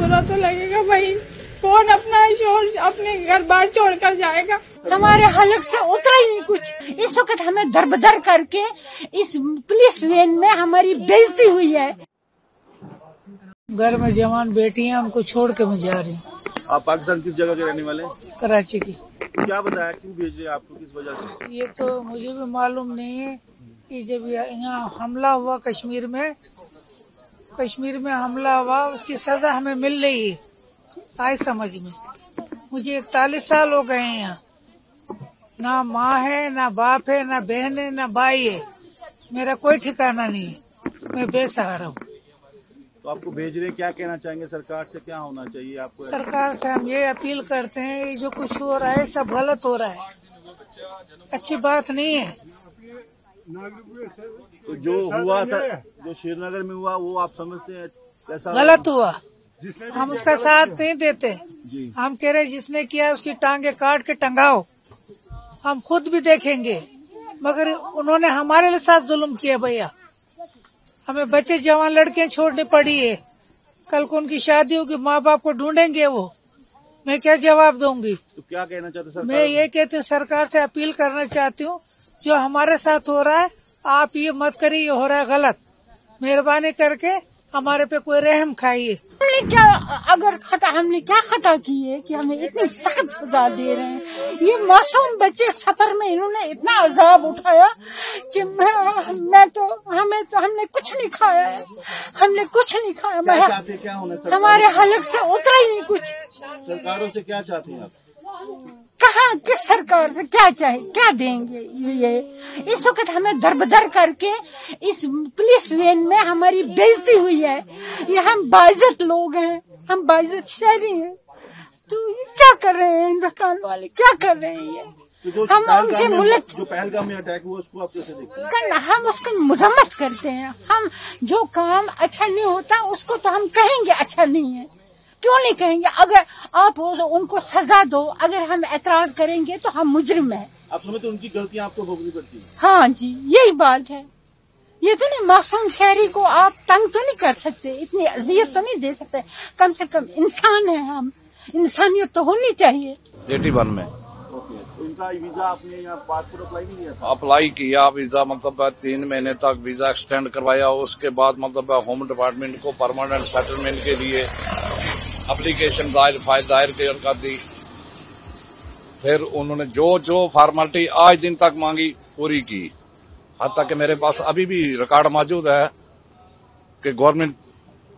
बुरा तो लगेगा भाई, कौन अपना शोर अपने घर बार छोड़ कर जाएगा। हमारे हलक से उतरा ही नहीं कुछ। इस वक्त हमें दरबदर करके इस पुलिस वैन में हमारी बेइज्जती हुई है। घर में जवान बेटी हैं, उनको छोड़ के मैं जा रही हूँ। आप पाकिस्तान किस जगह के रहने वाले हैं? कराची की। क्या बताया, क्यों भेज रहे आपको, किस वजह से? ये तो मुझे भी मालूम नहीं है कि जब यहाँ हमला हुआ कश्मीर में हमला हुआ, उसकी सजा हमें मिल रही है। आए समझ में, मुझे 41 साल हो गए हैं यहाँ। ना माँ है, ना बाप है, ना बहन है, ना भाई है। मेरा कोई ठिकाना नहीं है, मैं बेसहारा हूँ। तो आपको भेज रहे, क्या कहना चाहेंगे सरकार से, क्या होना चाहिए आपको? सरकार से हम ये अपील करते हैं, ये जो कुछ हो रहा है सब गलत हो रहा है, अच्छी बात नहीं है। तो जो हुआ था, जो श्रीनगर में हुआ, वो आप समझते हैं कैसा गलत हुआ? हम उसका साथ नहीं देते जी। हम कह रहे जिसने किया उसकी टांगे काट के टंगाओ, हम खुद भी देखेंगे। मगर उन्होंने हमारे साथ जुल्म किया भैया। हमें बच्चे जवान लड़कियां छोड़नी पड़ी है। कल को उनकी शादी होगी, माँ बाप को ढूंढेंगे वो, मैं क्या जवाब दूंगी? तो क्या कहना चाहते सरकार? मैं ये कहती हूँ, सरकार से अपील करना चाहती हूँ, जो हमारे साथ हो रहा है आप ये मत करिए, ये हो रहा है गलत। मेहरबानी करके हमारे पे कोई रहम खाइए। हमने क्या हमने क्या खता की है कि हमें इतनी सख्त सजा दे रहे हैं? ये मासूम बच्चे सफर में इन्होंने इतना अजाब उठाया कि हमने कुछ नहीं खाया है, हमने कुछ नहीं खाया। क्या चाहते हैं, क्या होना? हमारे हलक से उतरा ही नहीं कुछ। सरकारों से क्या चाहते हैं आप? कहाँ, किस सरकार से क्या चाहे, क्या देंगे? ये इस वक्त हमें दरबदर करके इस पुलिस वैन में हमारी बेइज्जती हुई है। ये हम बाइज्जत लोग हैं, हम बाइज्जत शहरी हैं, तो ये क्या कर रहे हैं हिंदुस्तान वाले, क्या कर रहे हैं ये? तो हम उनके मुल्क जो पहलगाम में अटैक हुआ उसको आप कैसे देखते हैं? हम उसकी मजम्मत करते हैं। हम जो काम अच्छा नहीं होता उसको तो हम कहेंगे अच्छा नहीं है, क्यों नहीं कहेंगे? अगर आप उनको सजा दो, अगर हम एतराज करेंगे तो हम मुजरिम हैं। आप समझते उनकी गलतियां आपको भोगनी पड़ती है? हाँ जी, यही बात है। ये तो नहीं, मासूम शहरी को आप तंग तो नहीं कर सकते, इतनी अजियत तो नहीं दे सकते। कम से कम इंसान है हम, इंसानियत तो होनी चाहिए। 81 में तो इनका वीजा आपने यहाँ पासपोर्ट अप्लाई नहीं किया था? अप्लाई किया वीजा, मतलब 3 महीने तक वीजा एक्सटेंड करवाया। उसके बाद मतलब होम डिपार्टमेंट को परमानेंट सेटलमेंट के लिए एप्लीकेशन फाइल दायर कर दी। फिर उन्होंने जो फॉर्मेलिटी आज दिन तक मांगी पूरी की। हत्ता कि मेरे पास अभी भी रिकॉर्ड मौजूद है कि गवर्नमेंट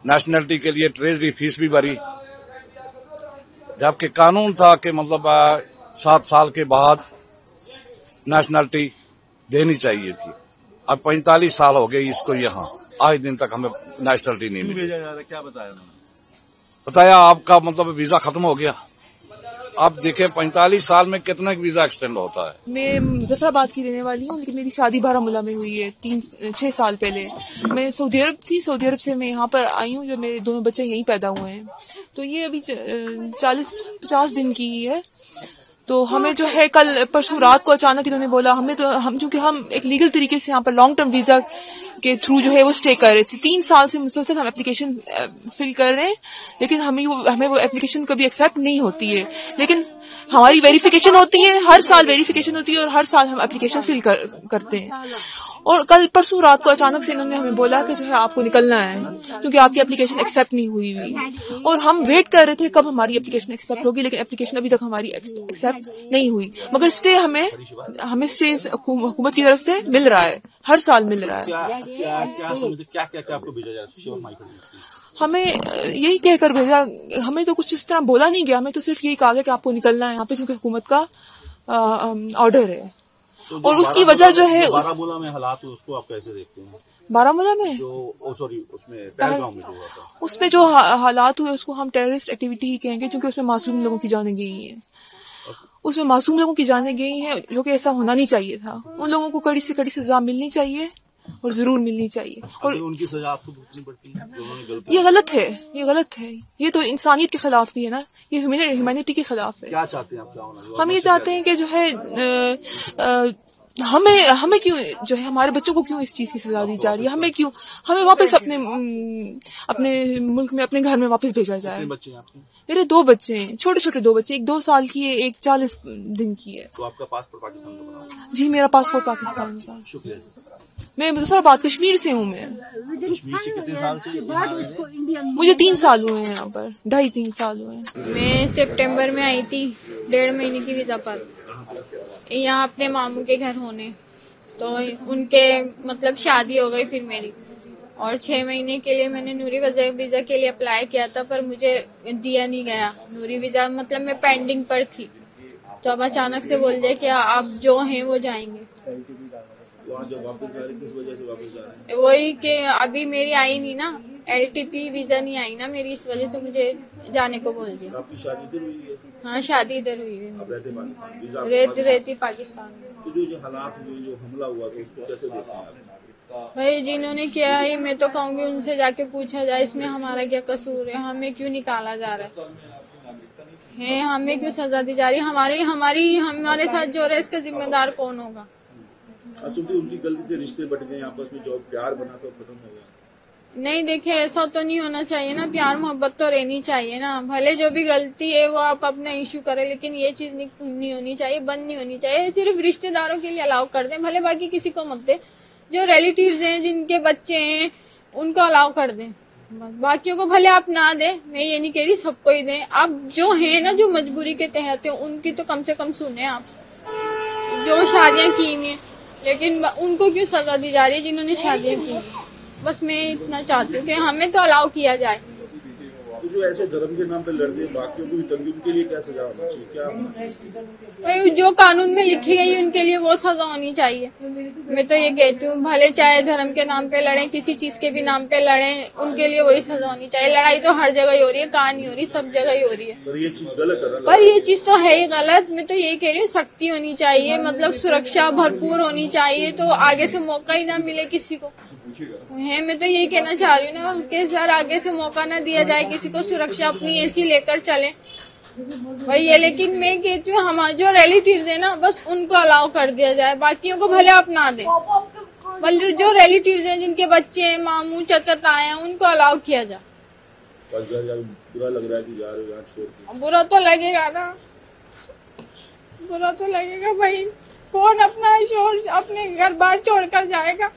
नेशनलिटी के लिए ट्रेजरी फीस भी भरी, जबकि कानून था कि मतलब 7 साल के बाद नेशनलिटी देनी चाहिए थी। अब 45 साल हो गए इसको, यहाँ आज दिन तक हमें नेशनलिटी नहीं मिली। भेजा जा रहा है, क्या बताया उन्होंने? बताया आपका मतलब वीजा खत्म हो गया। आप देखें 45 साल में कितना वीजा एक्सटेंड होता है। मैं मुजफ्फराबाद की रहने वाली हूँ, लेकिन मेरी शादी बारामूला में हुई है 6 साल पहले। मैं सऊदी अरब थी, सऊदी अरब से मैं यहाँ पर आई हूँ जब मेरे दोनों बच्चे यहीं पैदा हुए हैं। तो ये अभी 40-50 दिन की ही है। तो हमें जो है कल परसों रात को अचानक इन्होंने बोला, चूंकि हम एक लीगल तरीके से यहाँ पर लॉन्ग टर्म वीजा के थ्रू जो है वो स्टे कर रहे थे। 3 साल से मुसलसल हम एप्लीकेशन फिल कर रहे हैं, लेकिन हमें वो एप्लीकेशन कभी एक्सेप्ट नहीं होती है। लेकिन हमारी वेरिफिकेशन होती है, हर साल वेरिफिकेशन होती है और हर साल हम एप्लीकेशन फिल करते हैं। और कल परसों रात को अचानक से इन्होंने हमें बोला कि जो है आपको निकलना है, क्योंकि आपकी एप्लीकेशन एक्सेप्ट नहीं हुई। और हम वेट कर रहे थे कब हमारी एप्लीकेशन एक्सेप्ट होगी, लेकिन एप्लीकेशन अभी तक हमारी एक्सेप्ट नहीं हुई। मगर स्टे हमें स्टे हुकूमत की तरफ से मिल रहा है, हर साल मिल रहा है। क्या आपको भेजा जा रहा है? हमें यही कहकर भेजा, हमें तो कुछ इस तरह बोला नहीं गया, हमें तो सिर्फ यही कहा गया कि आपको निकलना है यहाँ पे, क्योंकि हुकूमत का ऑर्डर है। तो और उसकी वजह जो है बारामूला में हालात हुए उसको आप कैसे देखते हैं? बारामूला में उसमें पहलगाम में जो हुआ था, उसमें जो हालात हुए उसको हम टेररिस्ट एक्टिविटी ही कहेंगे, क्योंकि उसमें मासूम लोगों की जानें गई हैं। उसमें मासूम लोगों की जानें गई हैं, जो कि ऐसा होना नहीं चाहिए था। उन लोगों को कड़ी से कड़ी सजा मिलनी चाहिए और जरूर मिलनी चाहिए। और उनकी सजा आपको भुगतनी पड़ती है? ये गलत है, ये गलत है। ये तो इंसानियत के खिलाफ भी है ना, ये ह्यूमैनिटी के खिलाफ है। क्या चाहते हैं आप? क्या होना? हम ये चाहते हैं कि जो है ہمیں کیوں جو ہے ہمارے بچوں کو کیوں اس چیز کی سزا دی جا رہی ہے؟ ہمیں واپس اپنے ملک میں اپنے گھر میں واپس بھیجا جائے. بچے ہیں آپ کے؟ میرے 2 بچے ہیں، چھوٹے چھوٹے 2 بچے، ایک 2 سال کی ہے، ایک 40 دن کی ہے. تو آپ کا پاسپورٹ پاکستان کا بنا ہوا ہے؟ جی میرا پاسپورٹ پاکستان کا. شکریہ. میں مظفر آباد کشمیر سے ہوں. میں کشمیر سے کتنے سال سے یہاں آئے ہیں؟ مجھے 3 سال ہوئے ہیں یہاں پر، 2.5-3 سال ہوئے ہیں. میں سپٹمبر میں آئی تھی 1.5 مہینے کی ویزا پر یہاں اپنے ماموں کے گھر ہونے، تو ان کے مطلب شادی ہو گئی پھر میری، اور 6 مہینے کے لیے میں نے نوری ویزا کے لیے اپلائی کیا تھا، پر مجھے دیا نہیں گیا نوری ویزا، مطلب میں پینڈنگ پر تھی. تو اب اچانک سے بول دیا کہ آپ جو ہیں وہ جائیں گے. وہاں جب واپس جا رہے ہیں کس وجہ سے واپس جا رہے ہیں؟ وہی کہ ابھی میری آئی نہیں نا، LTP ویزا نہیں آئی نا میری، اس وجہ سے مجھے جانے کو بول دیا. آپ کی شادی ادھر ہوئی ہے؟ ہاں شادی ادھر ہوئی ہے، آپ رہتے پاکستان؟ ویزا آپ کے پاس؟ رہتی پاکستان میں. تو جو حالات ہوئے، جو حملہ ہوا تو اس کو کیسے دیکھتے ہیں آپ؟ بھائی جنہوں نے کیا ہے میں تو کہوں گی ان سے جا کے پوچھا جائے اس میں ہمارا کیا قصور ہے، ہمیں کیوں نکالا جا رہا ہے، ہمیں کیوں سزا دی جا رہی ہے، ہمارے ساتھ جو رہا ہے اس کا ذمہ دار کون ہوگا؟ ان کی غلطی سے رشتے بٹ گئے آپس میں، جو پیار بنا تو ختم ہو گیا. نہیں دیکھیں ایسا تو نہیں ہونا چاہیے نا، پیار محبت تو رہنی چاہیے نا. بھلے جو بھی غلطی ہے وہ آپ اپنا ایشو کریں، لیکن یہ چیز نہیں ہونی چاہیے، بند نہیں ہونی چاہیے. صرف رشتے داروں کے لیے الاؤ کر دیں، بھلے باقی کسی کو مت دیں. جو ریلیٹیوز ہیں جن کے بچے ہیں ان کو الاؤ کر دیں، باقیوں کو بھلے آپ نہ دیں. میں یہ نہیں کہہ رہی سب کو ہی دیں، آپ جو ہیں نا جو مجبوری کے تحت ہیں ان کی تو کم سے کم سنیں. آپ جو شادیاں کی ہیں لیکن ان کو کیوں سزا دی جا رہی ہے جنہوں نے شادیاں کی ہیں؟ بس میں اتنا چاہتی ہوں کہ ہمیں تو الاؤ کیا جائے. تو جو ایسے دھرم کے نام پہ لڑتے ہیں باقیوں کو بھی تنگی، ان کے لیے کیا سزا ہونا چاہیے؟ کیا جو قانون میں لکھی گئی ان کے لیے وہ سزا ہونی چاہیے. میں تو یہ کہتی ہوں بھلے چاہے دھرم کے نام پہ لڑیں، کسی چیز کے بھی نام پہ لڑیں، ان کے لیے وہی سزا ہونی چاہیے. لڑائی تو ہر جگہ ہی ہو رہی ہے، کہاں نہیں ہو رہی، سب جگہ ہی ہو رہی ہے. پر یہ چیز غلط ہے نا؟ پر یہ چیز تو ہے ہی غلط. میں تو یہی کہہ رہی ہوں سختی ہونی چاہیے، مطلب سرکشا بھرپور ہونی چاہیے، تو آگے سے موقع ہی نہ ملے کسی کو. میں تو یہی کہنا چاہ رہی ہوں نا کہ سر آگے سے موقع نہ دیا جائے کسی کو، سرکشا اپنی ایسی لے کر چلیں وہی ہے. لیکن میں کہتی ہوں ہمارے جو ریلیٹیوز ہیں نا بس ان کو الاؤ کر دیا جائے، باقیوں کو بھلے آپ نہ دیں. بلکہ جو ریلیٹیوز ہیں جن کے بچے ہیں، ماموں چچا تایا ہیں، ان کو الاؤ کیا جائے. برا لگ رہا ہے کہ جا رہے ہو یہاں چھوڑ کے؟ برا تو لگے گا نا، برا تو لگے گا بھائی. کون اپنا شوہر اپنے گھر بار چھوڑ کر جائے گا؟